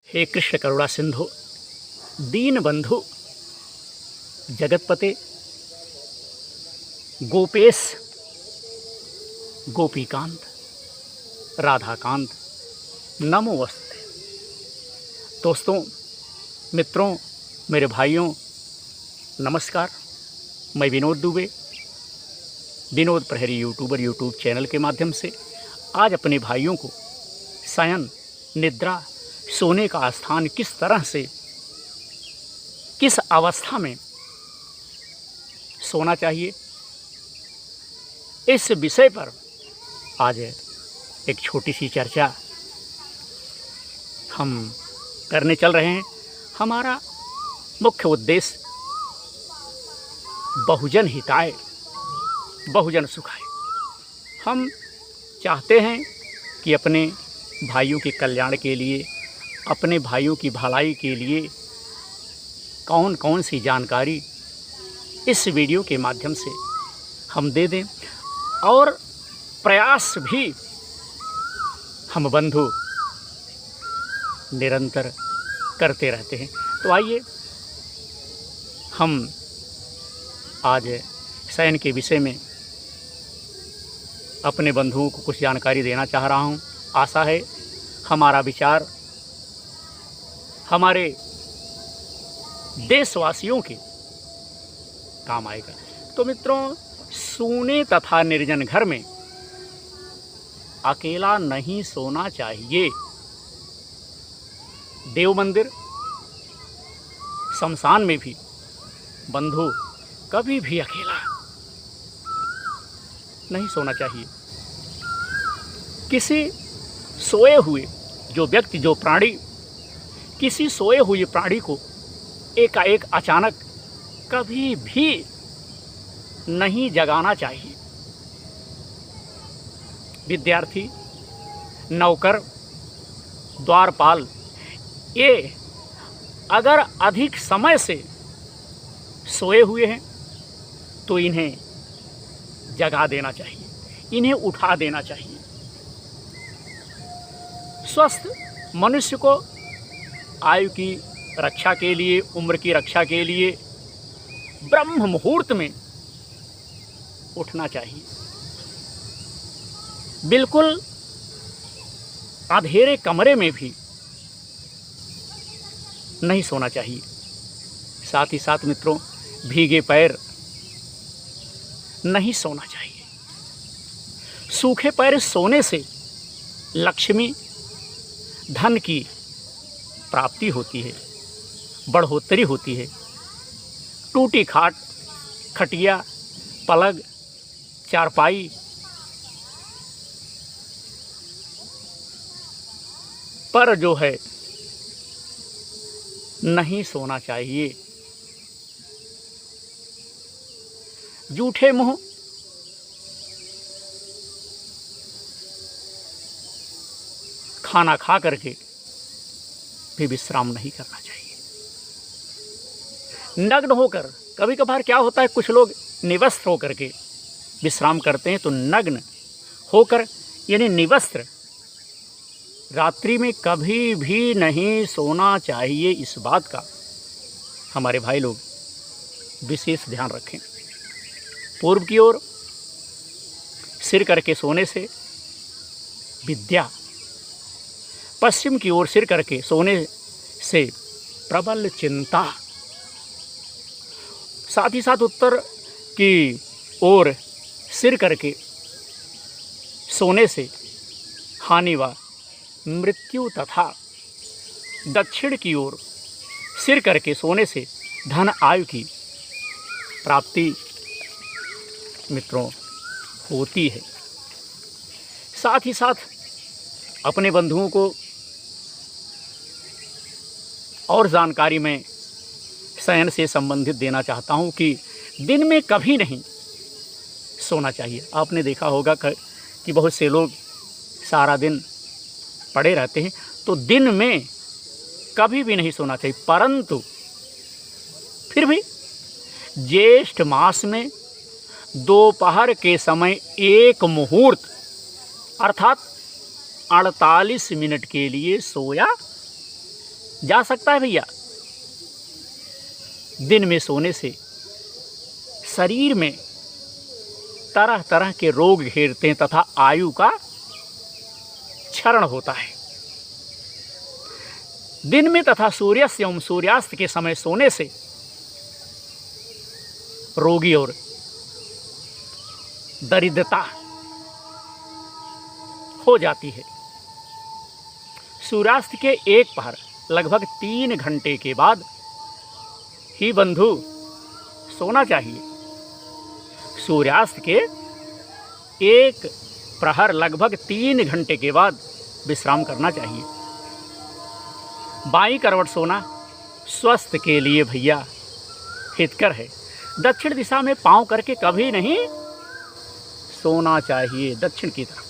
हे कृष्ण करुणा सिंधु दीन बंधु जगतपते गोपेश गोपीकांत राधाकांत नमोस्तुते। दोस्तों, मित्रों, मेरे भाइयों, नमस्कार। मैं विनोद दुबे, विनोद प्रहरी यूट्यूब चैनल के माध्यम से आज अपने भाइयों को शयन, निद्रा, सोने का स्थान किस तरह से, किस अवस्था में सोना चाहिए, इस विषय पर आज एक छोटी सी चर्चा हम करने चल रहे हैं। हमारा मुख्य उद्देश्य बहुजन हिताय, बहुजन सुखाय। हम चाहते हैं कि अपने भाइयों के कल्याण के लिए, अपने भाइयों की भलाई के लिए कौन कौन सी जानकारी इस वीडियो के माध्यम से हम दे दें, और प्रयास भी हम बंधु निरंतर करते रहते हैं। तो आइए हम आज शयन के विषय में अपने बंधुओं को कुछ जानकारी देना चाह रहा हूं। आशा है हमारा विचार हमारे देशवासियों के काम आएगा। तो मित्रों, सूने तथा निर्जन घर में अकेला नहीं सोना चाहिए। देव मंदिर, शमशान में भी बंधु कभी भी अकेला नहीं सोना चाहिए। किसी सोए हुए जो व्यक्ति, जो प्राणी, किसी सोए हुए प्राणी को एकाएक अचानक कभी भी नहीं जगाना चाहिए। विद्यार्थी, नौकर, द्वारपाल, ये अगर अधिक समय से सोए हुए हैं तो इन्हें जगा देना चाहिए, इन्हें उठा देना चाहिए। स्वस्थ मनुष्य को आयु की रक्षा के लिए, उम्र की रक्षा के लिए ब्रह्म मुहूर्त में उठना चाहिए। बिल्कुल अंधेरे कमरे में भी नहीं सोना चाहिए। साथ ही साथ मित्रों, भीगे पैर नहीं सोना चाहिए। सूखे पैर सोने से लक्ष्मी, धन की प्राप्ति होती है, बढ़ोतरी होती है। टूटी खाट, खटिया, पलंग, चारपाई पर जो है नहीं सोना चाहिए। जूठे मुंह खाना खा करके भी विश्राम नहीं करना चाहिए। नग्न होकर, कभी कभार क्या होता है, कुछ लोग निवस्त्र होकर के विश्राम करते हैं, तो नग्न होकर यानी निवस्त्र रात्रि में कभी भी नहीं सोना चाहिए। इस बात का हमारे भाई लोग विशेष ध्यान रखें। पूर्व की ओर सिर करके सोने से विद्या, पश्चिम की ओर सिर करके सोने से प्रबल चिंता, साथ ही साथ उत्तर की ओर सिर करके सोने से हानि व मृत्यु, तथा दक्षिण की ओर सिर करके सोने से धन आयु की प्राप्ति मित्रों होती है। साथ ही साथ अपने बंधुओं को और जानकारी मैं शयन से संबंधित देना चाहता हूं कि दिन में कभी नहीं सोना चाहिए। आपने देखा होगा कि बहुत से लोग सारा दिन पड़े रहते हैं, तो दिन में कभी भी नहीं सोना चाहिए। परंतु फिर भी ज्येष्ठ मास में दोपहर के समय एक मुहूर्त अर्थात 48 मिनट के लिए सोया जा सकता है भैया। दिन में सोने से शरीर में तरह तरह के रोग घेरते हैं तथा आयु का क्षरण होता है। दिन में तथा सूर्यास्त एवं सूर्यास्त के समय सोने से रोगी और दरिद्रता हो जाती है। सूर्यास्त के एक पहर लगभग 3 घंटे के बाद ही बंधु सोना चाहिए। सूर्यास्त के एक प्रहर लगभग 3 घंटे के बाद विश्राम करना चाहिए। बाईं करवट सोना स्वास्थ्य के लिए भैया हितकर है। दक्षिण दिशा में पांव करके कभी नहीं सोना चाहिए, दक्षिण की तरफ।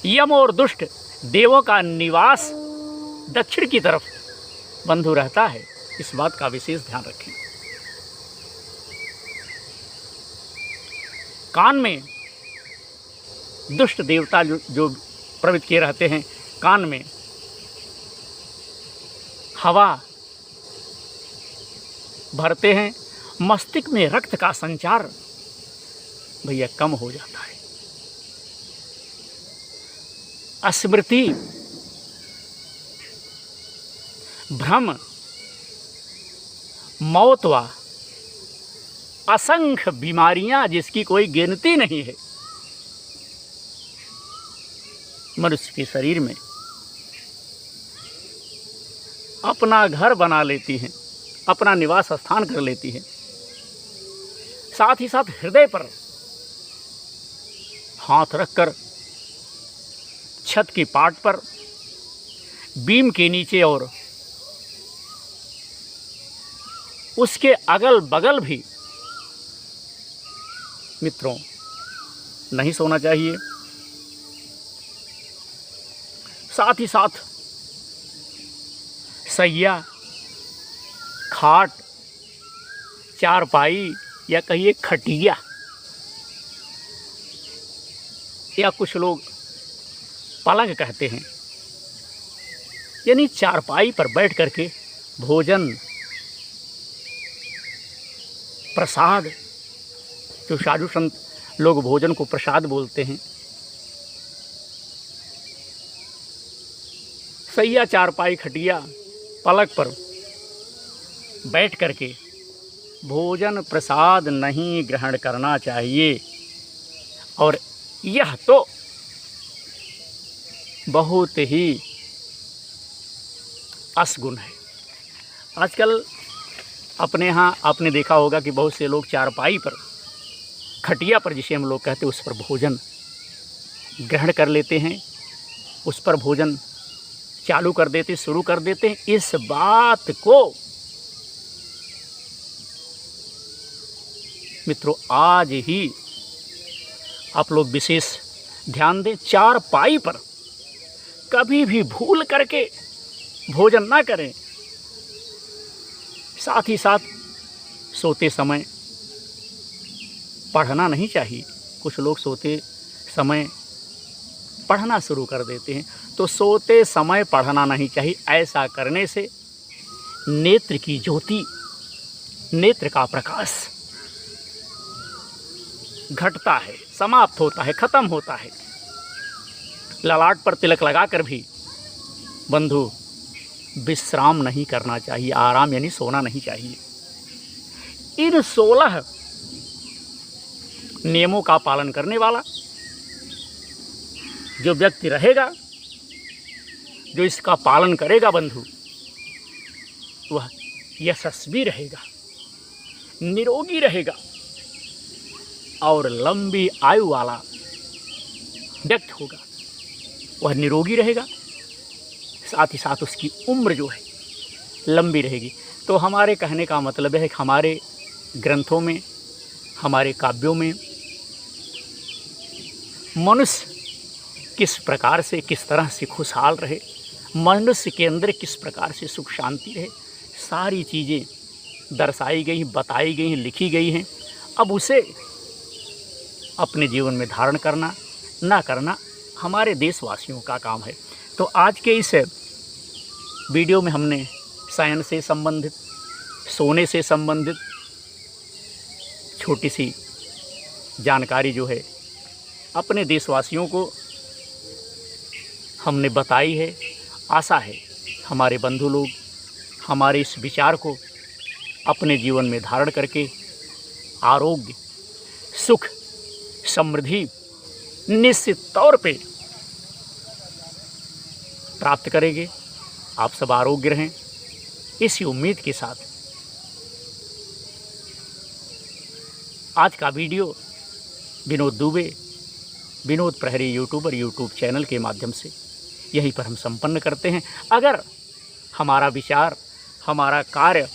यम और दुष्ट देवों का निवास दक्षिण की तरफ बंधु रहता है, इस बात का विशेष ध्यान रखें। कान में दुष्ट देवता जो प्रवृत्त किए रहते हैं, कान में हवा भरते हैं, मस्तिष्क में रक्त का संचार भैया कम हो जाता है। स्मृति, भ्रम, मौत व असंख्य बीमारियां जिसकी कोई गिनती नहीं है मनुष्य के शरीर में अपना घर बना लेती हैं, अपना निवास स्थान कर लेती हैं। साथ ही साथ हृदय पर हाथ रखकर छत की पाट पर, बीम के नीचे और उसके अगल बगल भी मित्रों नहीं सोना चाहिए। साथ ही साथ सैया, खाट, चारपाई या कहिए खटिया, या कुछ लोग पलंग कहते हैं, यानी चारपाई पर बैठ करके भोजन प्रसाद, जो साधु संत लोग भोजन को प्रसाद बोलते हैं, सैया, चारपाई, खटिया, पलक पर बैठ करके भोजन प्रसाद नहीं ग्रहण करना चाहिए। और यह तो बहुत ही असगुण है। आजकल अपने यहाँ आपने देखा होगा कि बहुत से लोग चारपाई पर, खटिया पर जिसे हम लोग कहते हैं, उस पर भोजन ग्रहण कर लेते हैं, उस पर भोजन चालू कर देते, शुरू कर देते हैं। इस बात को मित्रों आज ही आप लोग विशेष ध्यान दें। चारपाई पर कभी भी भूल करके भोजन ना करें। साथ ही साथ सोते समय पढ़ना नहीं चाहिए। कुछ लोग सोते समय पढ़ना शुरू कर देते हैं, तो सोते समय पढ़ना नहीं चाहिए। ऐसा करने से नेत्र की ज्योति, नेत्र का प्रकाश घटता है, समाप्त होता है, खत्म होता है। ललाट पर तिलक लगाकर भी बंधु विश्राम नहीं करना चाहिए, आराम यानी सोना नहीं चाहिए। इन 16 नियमों का पालन करने वाला जो व्यक्ति रहेगा, जो इसका पालन करेगा बंधु, वह यशस्वी रहेगा, निरोगी रहेगा और लंबी आयु वाला व्यक्ति होगा। वह निरोगी रहेगा, साथ ही साथ उसकी उम्र जो है लंबी रहेगी। तो हमारे कहने का मतलब है कि हमारे ग्रंथों में, हमारे काव्यों में मनुष्य किस प्रकार से, किस तरह से खुशहाल रहे, मनुष्य के अंदर किस प्रकार से सुख शांति रहे, सारी चीज़ें दर्शाई गई, बताई गई हैं, लिखी गई हैं। अब उसे अपने जीवन में धारण करना ना करना हमारे देशवासियों का काम है। तो आज के इस वीडियो में हमने साइंस से संबंधित, सोने से संबंधित छोटी सी जानकारी जो है अपने देशवासियों को हमने बताई है। आशा है हमारे बंधु लोग हमारे इस विचार को अपने जीवन में धारण करके आरोग्य, सुख, समृद्धि निश्चित तौर पे प्राप्त करेंगे। आप सब आरोग्य रहें, इसी उम्मीद के साथ आज का वीडियो विनोद दुबे, विनोद प्रहरी यूट्यूबर यूट्यूब चैनल के माध्यम से यहीं पर हम संपन्न करते हैं। अगर हमारा विचार, हमारा कार्य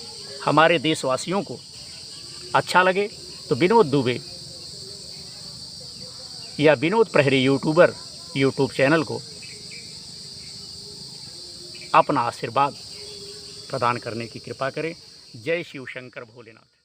हमारे देशवासियों को अच्छा लगे तो विनोद दुबे या विनोद प्रहरी यूट्यूबर यूट्यूब चैनल को अपना आशीर्वाद प्रदान करने की कृपा करें। जय शिव शंकर भोलेनाथ।